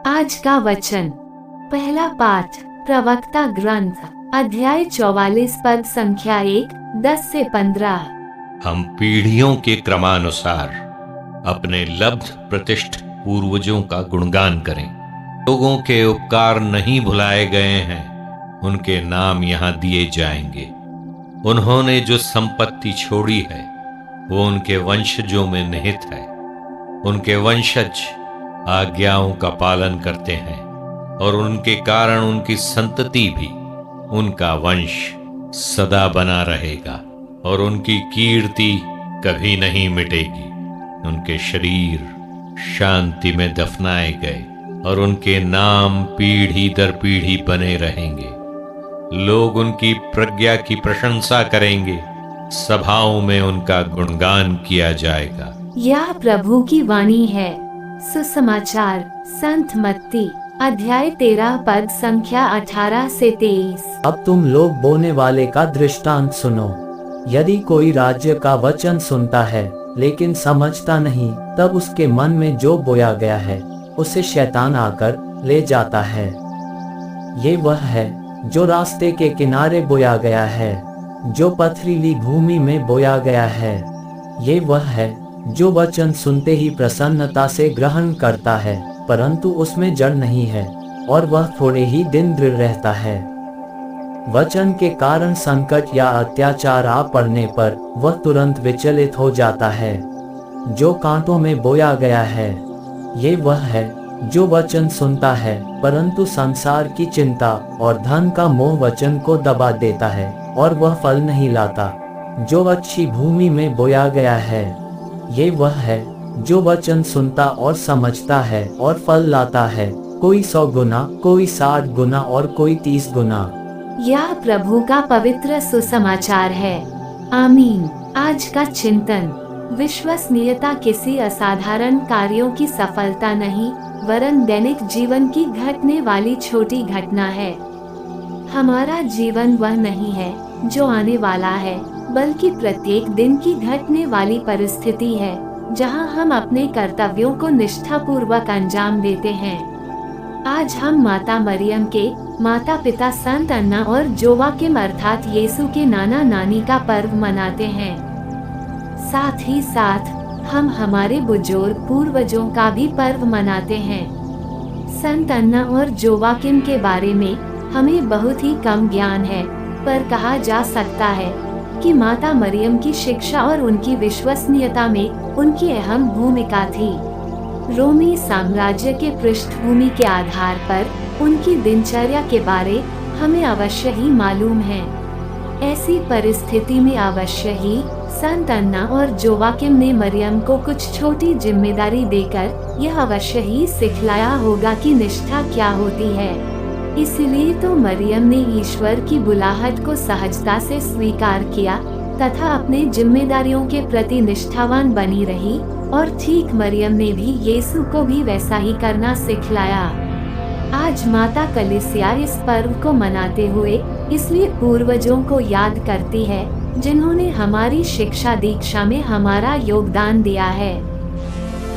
आज का वचन, पहला पाठ प्रवक्ता ग्रंथ अध्याय 44 पद संख्या 1, 10 से 15। हम पीढ़ियों के क्रमानुसार अपने लब्ध प्रतिष्ठ पूर्वजों का गुणगान करें। लोगों के उपकार नहीं भुलाए गए हैं, उनके नाम यहाँ दिए जाएंगे। उन्होंने जो संपत्ति छोड़ी है वो उनके वंशजों में निहित है। उनके वंशज आज्ञाओं का पालन करते हैं और उनके कारण उनकी संतति भी, उनका वंश सदा बना रहेगा और उनकी कीर्ति कभी नहीं मिटेगी। उनके शरीर शांति में दफनाए गए और उनके नाम पीढ़ी दर पीढ़ी बने रहेंगे। लोग उनकी प्रज्ञा की प्रशंसा करेंगे, सभाओं में उनका गुणगान किया जाएगा। यह प्रभु की वाणी है। सुसमाचार संत मत्ती अध्याय 13 पद संख्या 18 से 23। अब तुम लोग बोने वाले का दृष्टांत सुनो। यदि कोई राज्य का वचन सुनता है लेकिन समझता नहीं, तब उसके मन में जो बोया गया है उसे शैतान आकर ले जाता है। ये वह है जो रास्ते के किनारे बोया गया है, जो पथरीली भूमि में बोया गया है। ये वह है जो वचन सुनते ही प्रसन्नता से ग्रहण करता है, परंतु उसमें जड़ नहीं है और वह थोड़े ही दिन दृढ़ रहता है। वचन के कारण संकट या अत्याचार आ पड़ने पर वह तुरंत विचलित हो जाता है। जो कांटों में बोया गया है, ये वह है जो वचन सुनता है, परंतु संसार की चिंता और धन का मोह वचन को दबा देता है और वह फल नहीं लाता। जो अच्छी भूमि में बोया गया है, ये वह है जो वचन सुनता और समझता है और फल लाता है, कोई 100 गुना, कोई 60 गुना और कोई 30 गुना। यह प्रभु का पवित्र सुसमाचार है। आमीन। आज का चिंतन, विश्वसनीयता किसी असाधारण कार्यों की सफलता नहीं, वरन दैनिक जीवन की घटने वाली छोटी घटना है। हमारा जीवन वह नहीं है जो आने वाला है, बल्कि प्रत्येक दिन की घटने वाली परिस्थिति है जहां हम अपने कर्तव्यों को निष्ठापूर्वक अंजाम देते हैं। आज हम माता मरियम के माता पिता संत अन्ना और जोवाकिम अर्थात यीशु के नाना नानी का पर्व मनाते हैं। साथ ही साथ हम हमारे बुजुर्ग पूर्वजों का भी पर्व मनाते हैं। संत अन्ना और जोवाकिम के बारे में हमें बहुत ही कम ज्ञान है, पर कहा जा सकता है कि माता मरियम की शिक्षा और उनकी विश्वसनीयता में उनकी अहम भूमिका थी। रोमी साम्राज्य के पृष्ठभूमि के आधार पर उनकी दिनचर्या के बारे हमें अवश्य ही मालूम है। ऐसी परिस्थिति में अवश्य ही संत अन्ना और जोवाकिम ने मरियम को कुछ छोटी जिम्मेदारी देकर यह अवश्य ही सिखलाया होगा कि निष्ठा क्या होती है। इसलिए तो मरियम ने ईश्वर की बुलाहट को सहजता से स्वीकार किया तथा अपने जिम्मेदारियों के प्रति निष्ठावान बनी रही, और ठीक मरियम ने भी यीशु को भी वैसा ही करना सिखलाया। आज माता कलीसिया इस पर्व को मनाते हुए इसलिए पूर्वजों को याद करती है जिन्होंने हमारी शिक्षा दीक्षा में हमारा योगदान दिया है।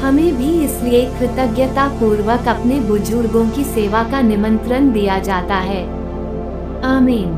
हमें भी इसलिए कृतज्ञता पूर्वक अपने बुजुर्गों की सेवा का निमंत्रण दिया जाता है। आमीन।